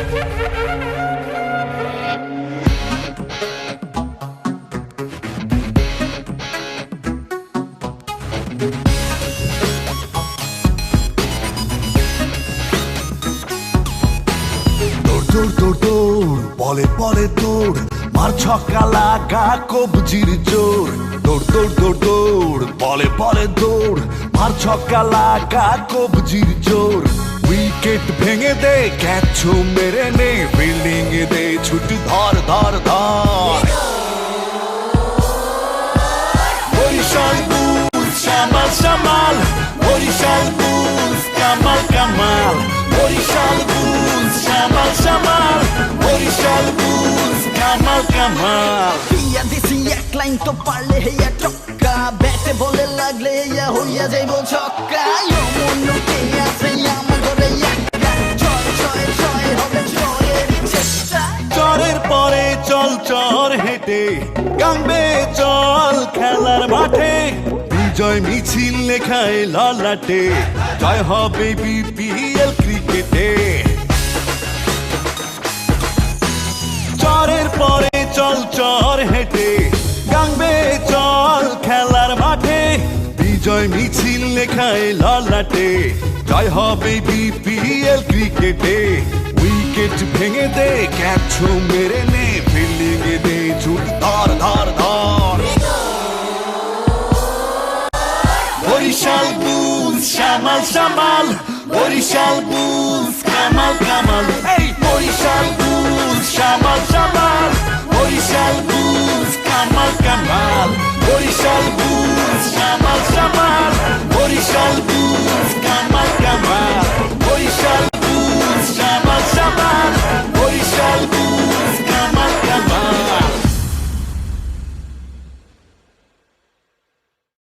দৌড় দৌড় দৌড় বলে বলে দৌড় মার ছক্কা লাগা কবজির জোর দৌড় দৌড় দৌড় দৌড় বলে বলে দৌড় মার ছক্কা লাগা কবজির জোর উইকেট ভেঙে দে ক্যাচ মেরে নে ফিল্ডিং এ দে ছুটি ধর ধর ধর বরিশাল বুলস সামাল সামাল বরিশাল বুলস কামাল কামাল বরিশাল বুলস সামাল সামাল বরিশাল বুলস কামাল কামাল দিয়া দিছি এক লাইন তো পারলে হেয়া টক্কা ব্যাটে বলে লাগলে হেয়া হইয়া যাইব ছক্কা মনুকে আছে আমার ঘরে একা ছয় ছয় ছয় হবে ছয়ের চেষ্টা চরের পরে চল চর হেঁটে গাঙ্গে চল খেলার মাঠে বিজয় মিছিল লেখায় ললাটে জয় হবে বিপিএল ক্রিকেটে চরের পরে চল চর হেঁটে গাঙ্গে চল খেলার মাঠে বিজয় মিছিল লেখায় ললাটে জয় হবে বিপিএল ক্রিকেটে উইকেট ভেঙে দে ক্যাচ মেরে নে ফিল্ডিং এ দে ছুট ধর ধর ধর বরিশাল বুলস সামাল সামাল বরিশাল বুলস কামাল কামাল এই বরিশাল বুলস সামাল সামাল বরিশাল বুলস কামাল কামাল বরিশাল বুলস সামাল সামাল বরিশাল বুলস কামাল কামাল